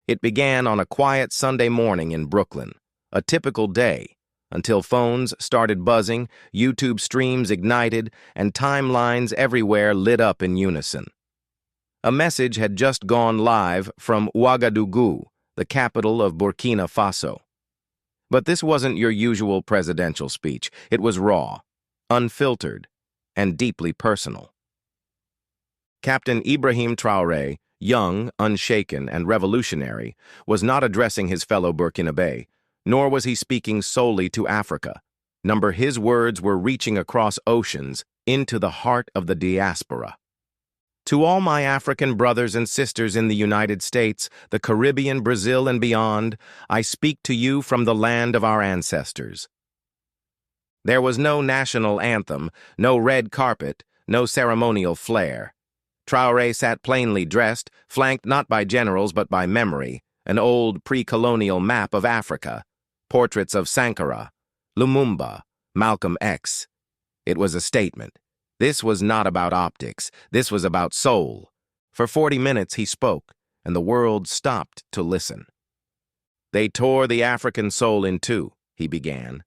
It began on a quiet Sunday morning in Brooklyn, a typical day, until phones started buzzing, YouTube streams ignited, and timelines everywhere lit up in unison. A message had just gone live from Ouagadougou, the capital of Burkina Faso. But this wasn't your usual presidential speech. It was raw, unfiltered, and deeply personal. Captain Ibrahim Traoré, young, unshaken, and revolutionary, was not addressing his fellow Burkinabe, nor was he speaking solely to Africa. His words were reaching across oceans into the heart of the diaspora. To all my African brothers and sisters in the United States, the Caribbean, Brazil, and beyond, I speak to you from the land of our ancestors. There was no national anthem, no red carpet, no ceremonial flair. Traoré sat plainly dressed, flanked not by generals but by memory, an old pre-colonial map of Africa, portraits of Sankara, Lumumba, Malcolm X. It was a statement. This was not about optics. This was about soul. For 40 minutes he spoke, and the world stopped to listen. They tore the African soul in two, he began.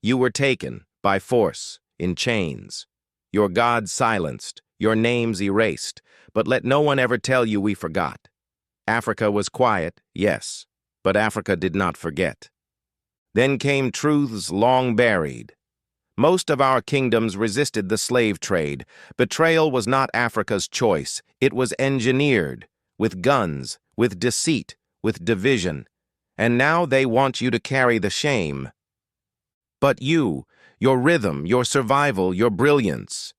You were taken, by force, in chains. Your gods silenced, your names erased, but let no one ever tell you we forgot. Africa was quiet, yes, but Africa did not forget. Then came truths long buried. Most of our kingdoms resisted the slave trade. Betrayal was not Africa's choice. It was engineered, with guns, with deceit, with division. And now they want you to carry the shame. But you, your rhythm, your survival, your brilliance,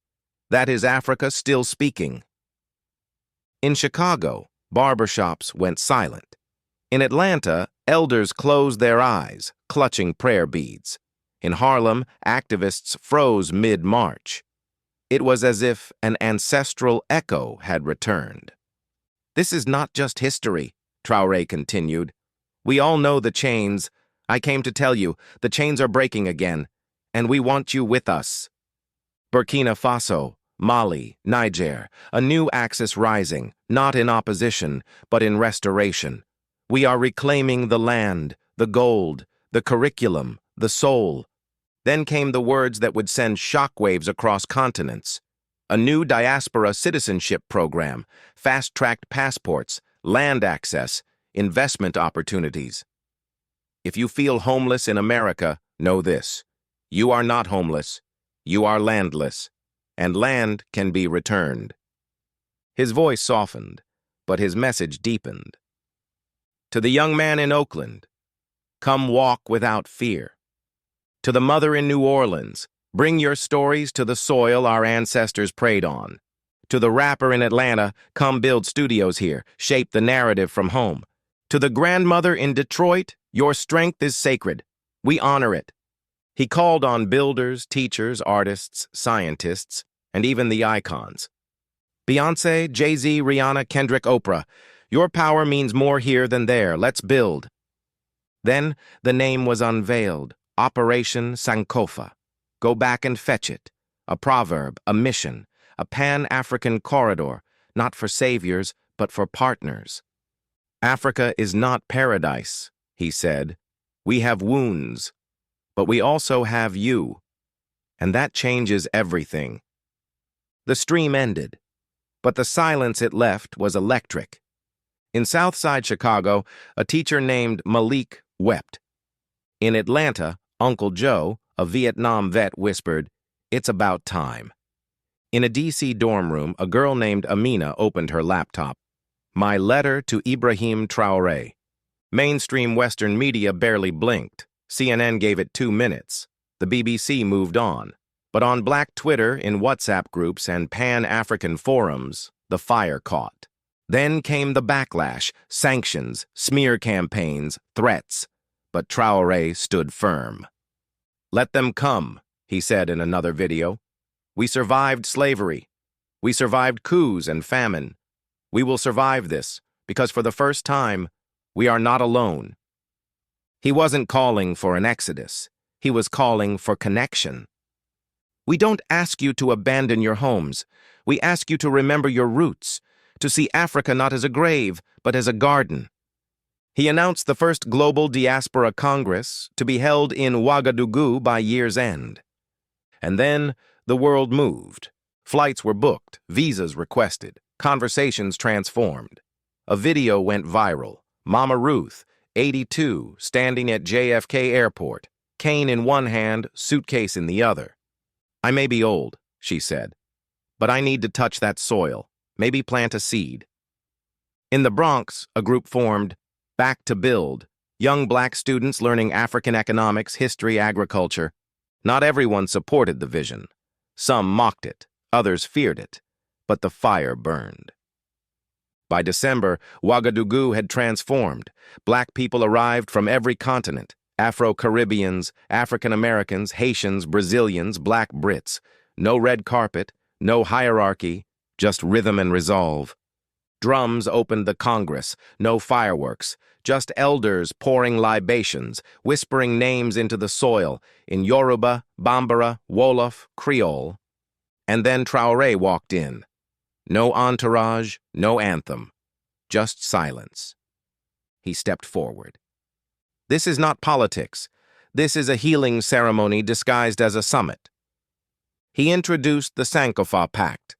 that is Africa still speaking. In Chicago, barbershops went silent. In Atlanta, elders closed their eyes, clutching prayer beads. In Harlem, activists froze mid-march. It was as if an ancestral echo had returned. This is not just history, Traoré continued. We all know the chains. I came to tell you, the chains are breaking again, and we want you with us. Burkina Faso, Mali, Niger, a new axis rising, not in opposition, but in restoration. We are reclaiming the land, the gold, the curriculum, the soul. Then came the words that would send shockwaves across continents. A new diaspora citizenship program, fast-tracked passports, land access, investment opportunities. If you feel homeless in America, know this. You are not homeless. You are landless, and land can be returned. His voice softened, but his message deepened. To the young man in Oakland, come walk without fear. To the mother in New Orleans, bring your stories to the soil our ancestors prayed on. To the rapper in Atlanta, come build studios here, shape the narrative from home. To the grandmother in Detroit, your strength is sacred. We honor it. He called on builders, teachers, artists, scientists, and even the icons. Beyoncé, Jay-Z, Rihanna, Kendrick, Oprah, your power means more here than there. Let's build. Then the name was unveiled. Operation Sankofa. Go back and fetch it. A proverb, a mission, a pan-African corridor, not for saviors, but for partners. Africa is not paradise, he said. We have wounds, but we also have you. And that changes everything. The stream ended, but the silence it left was electric. In Southside Chicago, a teacher named Malik wept. In Atlanta, Uncle Joe, a Vietnam vet, whispered, "It's about time." In a D.C. dorm room, a girl named Amina opened her laptop. My letter to Ibrahim Traoré. Mainstream Western media barely blinked. CNN gave it 2 minutes. The BBC moved on. But on Black Twitter, in WhatsApp groups, and Pan-African forums, the fire caught. Then came the backlash, sanctions, smear campaigns, threats. But Traoré stood firm. Let them come, he said in another video. We survived slavery. We survived coups and famine. We will survive this, because for the first time, we are not alone. He wasn't calling for an exodus. He was calling for connection. We don't ask you to abandon your homes. We ask you to remember your roots, to see Africa not as a grave, but as a garden. He announced the first global Diaspora Congress to be held in Ouagadougou by year's end. And then the world moved. Flights were booked, visas requested, conversations transformed. A video went viral. Mama Ruth, 82, standing at JFK Airport, cane in one hand, suitcase in the other. "I may be old," she said, "but I need to touch that soil, maybe plant a seed." In the Bronx, a group formed, Back to Build, young black students learning African economics, history, agriculture. Not everyone supported the vision. Some mocked it, others feared it, but the fire burned. By December, Ouagadougou had transformed. Black people arrived from every continent: Afro-Caribbeans, African-Americans, Haitians, Brazilians, Black Brits. No red carpet, no hierarchy, just rhythm and resolve. Drums opened the Congress, no fireworks, just elders pouring libations, whispering names into the soil in Yoruba, Bambara, Wolof, Creole. And then Traoré walked in. No entourage, no anthem, just silence. He stepped forward. "This is not politics. This is a healing ceremony disguised as a summit." He introduced the Sankofa Pact.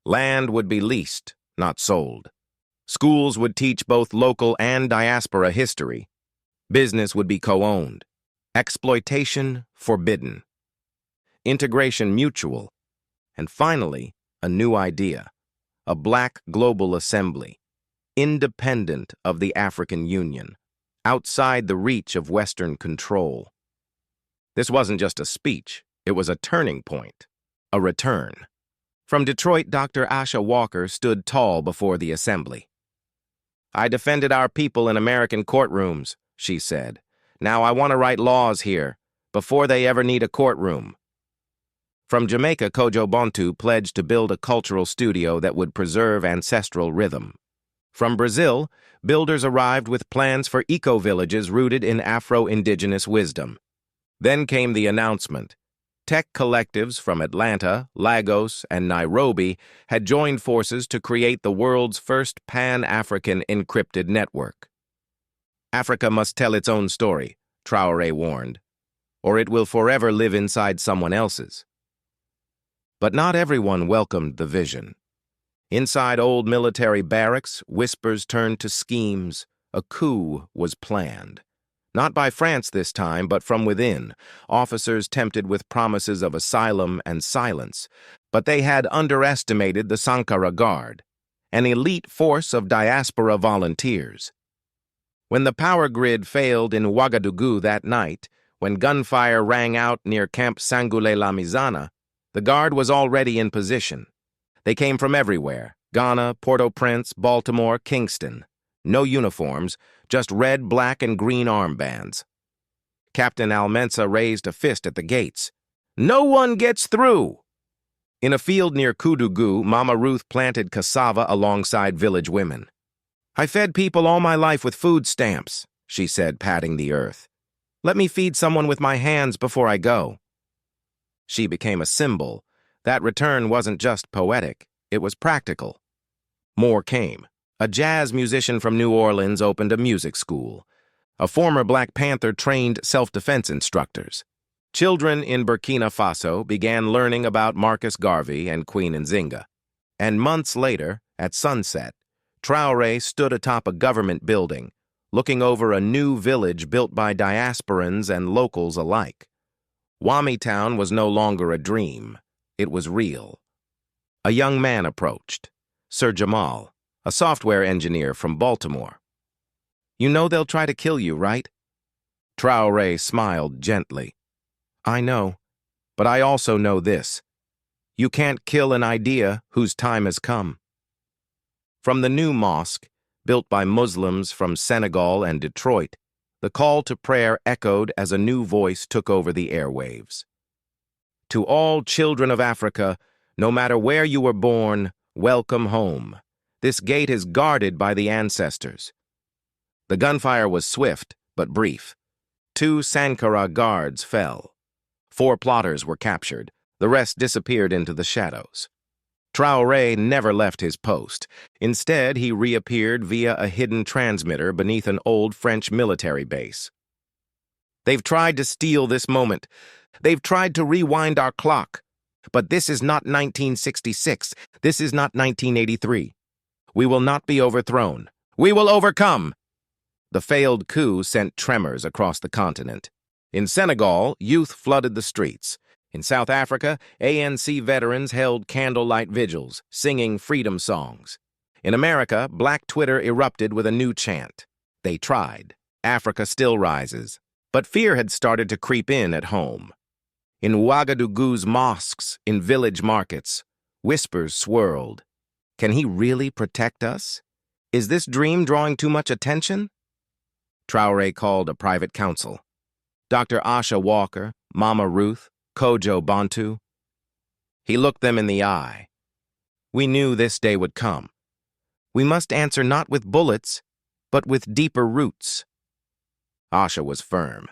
Land would be leased, not sold. Schools would teach both local and diaspora history. Business would be co-owned. Exploitation forbidden. Integration mutual. And finally, a new idea: a Black Global Assembly, independent of the African Union, outside the reach of Western control. This wasn't just a speech, it was a turning point, a return. From Detroit, Dr. Asha Walker stood tall before the assembly. "I defended our people in American courtrooms," she said. "Now I want to write laws here, before they ever need a courtroom." From Jamaica, Kojo Bontu pledged to build a cultural studio that would preserve ancestral rhythm. From Brazil, builders arrived with plans for eco-villages rooted in Afro-Indigenous wisdom. Then came the announcement. Tech collectives from Atlanta, Lagos, and Nairobi had joined forces to create the world's first Pan-African encrypted network. "Africa must tell its own story," Traoré warned, "or it will forever live inside someone else's." But not everyone welcomed the vision. Inside old military barracks, whispers turned to schemes. A coup was planned. Not by France this time, but from within, officers tempted with promises of asylum and silence. But they had underestimated the Sankara Guard, an elite force of diaspora volunteers. When the power grid failed in Ouagadougou that night, when gunfire rang out near Camp Sangoulé-la-Mizana, the Guard was already in position. They came from everywhere: Ghana, Port-au-Prince, Baltimore, Kingston. No uniforms, just red, black, and green armbands. Captain Almensa raised a fist at the gates. "No one gets through!" In a field near Koudougou, Mama Ruth planted cassava alongside village women. "I fed people all my life with food stamps," she said, patting the earth. "Let me feed someone with my hands before I go." She became a symbol. That return wasn't just poetic, it was practical. More came. A jazz musician from New Orleans opened a music school. A former Black Panther trained self-defense instructors. Children in Burkina Faso began learning about Marcus Garvey and Queen Nzinga. And months later, at sunset, Traoré stood atop a government building, looking over a new village built by diasporans and locals alike. Wami Town was no longer a dream. It was real. A young man approached, Sir Jamal, a software engineer from Baltimore. "You know they'll try to kill you, right?" Traoré smiled gently. "I know, but I also know this. You can't kill an idea whose time has come." From the new mosque, built by Muslims from Senegal and Detroit, the call to prayer echoed as a new voice took over the airwaves. "To all children of Africa, no matter where you were born, welcome home. This gate is guarded by the ancestors." The gunfire was swift but brief. 2 Sankara guards fell. 4 plotters were captured. The rest disappeared into the shadows. Traoré never left his post. Instead, he reappeared via a hidden transmitter beneath an old French military base. They've tried to steal this moment. They've tried to rewind our clock. But this is not 1966. This is not 1983. We will not be overthrown. We will overcome. The failed coup sent tremors across the continent. In Senegal, youth flooded the streets. In South Africa, ANC veterans held candlelight vigils, singing freedom songs. In America, Black Twitter erupted with a new chant. They tried. Africa still rises. But fear had started to creep in at home. In Ouagadougou's mosques, in village markets, whispers swirled. Can he really protect us? Is this dream drawing too much attention? Traoré called a private council. Dr. Asha Walker, Mama Ruth, Kojo Bantu. He looked them in the eye. We knew this day would come. We must answer not with bullets, but with deeper roots. Asha was firm.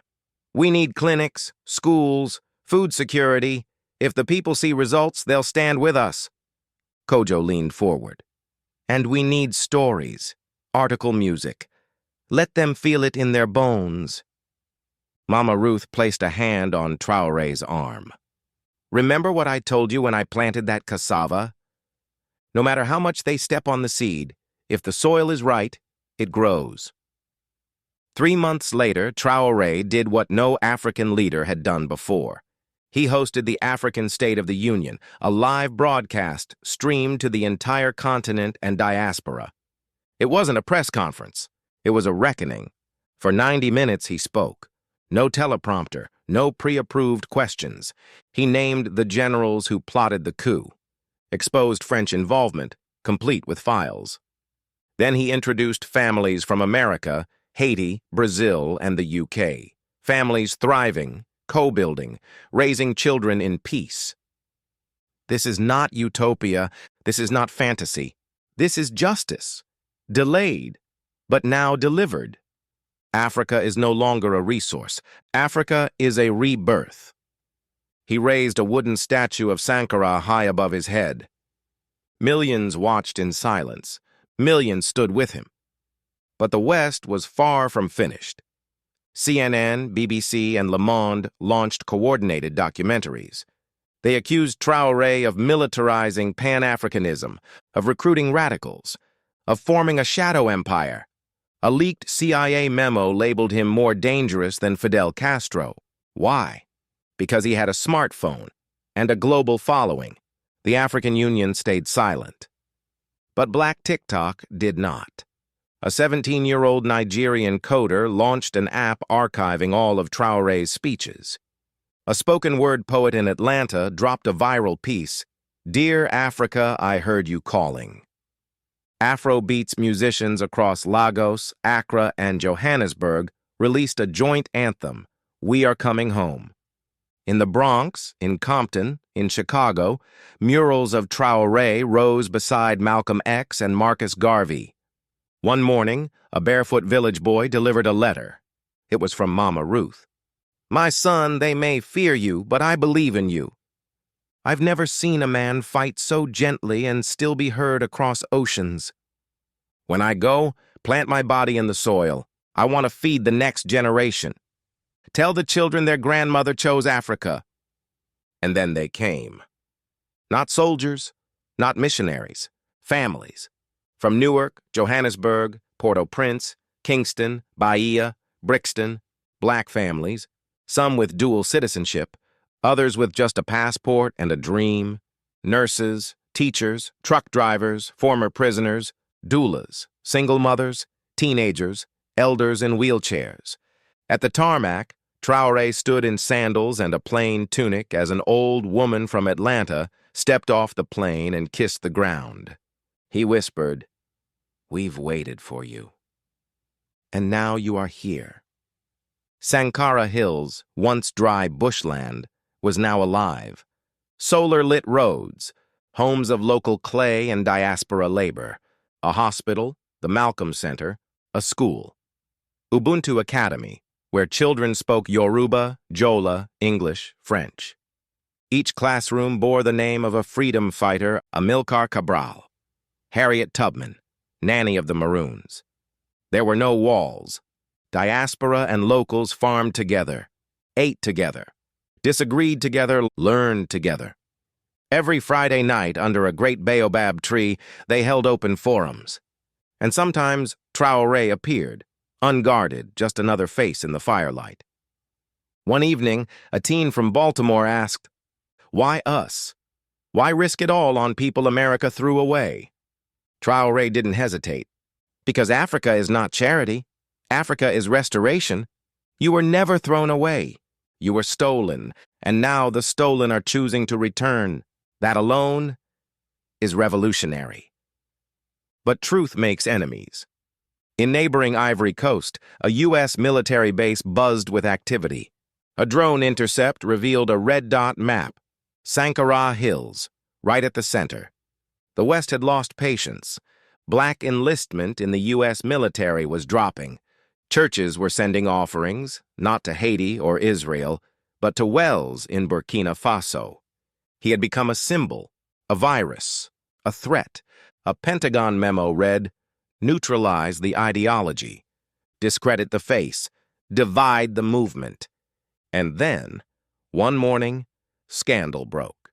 We need clinics, schools, food security. If the people see results, they'll stand with us. Kojo leaned forward. And we need stories, article music. Let them feel it in their bones. Mama Ruth placed a hand on Traoré's arm. Remember what I told you when I planted that cassava? No matter how much they step on the seed, if the soil is right, it grows. 3 months later, Traoré did what no African leader had done before. He hosted the African State of the Union, a live broadcast streamed to the entire continent and diaspora. It wasn't a press conference. It was a reckoning. For 90 minutes he spoke. No teleprompter, no pre-approved questions. He named the generals who plotted the coup, exposed French involvement, complete with files. Then he introduced families from America, Haiti, Brazil, and the UK. Families thriving, co-building, raising children in peace. This is not utopia. This is not fantasy. This is justice. Delayed, but now delivered. Africa is no longer a resource. Africa is a rebirth. He raised a wooden statue of Sankara high above his head. Millions watched in silence. Millions stood with him. But the West was far from finished. CNN, BBC, and Le Monde launched coordinated documentaries. They accused Traoré of militarizing Pan-Africanism, of recruiting radicals, of forming a shadow empire. A leaked CIA memo labeled him more dangerous than Fidel Castro. Why? Because he had a smartphone and a global following. The African Union stayed silent. But Black TikTok did not. A 17-year-old Nigerian coder launched an app archiving all of Traoré's speeches. A spoken-word poet in Atlanta dropped a viral piece, "Dear Africa, I heard you calling." Afrobeats musicians across Lagos, Accra, and Johannesburg released a joint anthem, "We Are Coming Home." In the Bronx, in Compton, in Chicago, murals of Traoré rose beside Malcolm X and Marcus Garvey. One morning, a barefoot village boy delivered a letter. It was from Mama Ruth. "My son, they may fear you, but I believe in you. I've never seen a man fight so gently and still be heard across oceans. When I go, plant my body in the soil. I want to feed the next generation. Tell the children their grandmother chose Africa." And then they came. Not soldiers, not missionaries, families. From Newark, Johannesburg, Port-au-Prince, Kingston, Bahia, Brixton, Black families, some with dual citizenship, others with just a passport and a dream, nurses, teachers, truck drivers, former prisoners, doulas, single mothers, teenagers, elders in wheelchairs. At the tarmac, Traoré stood in sandals and a plain tunic as an old woman from Atlanta stepped off the plane and kissed the ground. He whispered, "We've waited for you. And now you are here." Sankara Hills, once dry bushland, was now alive. Solar-lit roads, homes of local clay and diaspora labor, a hospital, the Malcolm Center, a school. Ubuntu Academy, where children spoke Yoruba, Jola, English, French. Each classroom bore the name of a freedom fighter, Amilcar Cabral, Harriet Tubman, Nanny of the Maroons. There were no walls. Diaspora and locals farmed together, ate together, disagreed together, learned together. Every Friday night, under a great baobab tree, they held open forums. And sometimes Traoré appeared, unguarded, just another face in the firelight. One evening, a teen from Baltimore asked, "Why us? Why risk it all on people America threw away?" Traoré didn't hesitate. "Because Africa is not charity. Africa is restoration. You were never thrown away. You were stolen, and now the stolen are choosing to return. That alone is revolutionary." But truth makes enemies. In neighboring Ivory Coast, a U.S. military base buzzed with activity. A drone intercept revealed a red dot map, Sankara Hills, right at the center. The West had lost patience. Black enlistment in the U.S. military was dropping. Churches were sending offerings, not to Haiti or Israel, but to wells in Burkina Faso. He had become a symbol, a virus, a threat. A Pentagon memo read, "Neutralize the ideology, discredit the face, divide the movement." And then, one morning, scandal broke.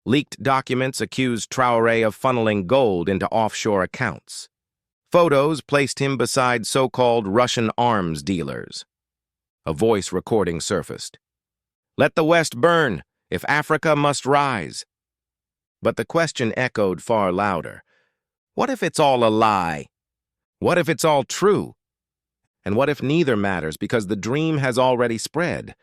Leaked documents accused Traoré of funneling gold into offshore accounts. Photos placed him beside so-called Russian arms dealers. A voice recording surfaced. "Let the West burn, if Africa must rise." But the question echoed far louder. What if it's all a lie? What if it's all true? And what if neither matters because the dream has already spread?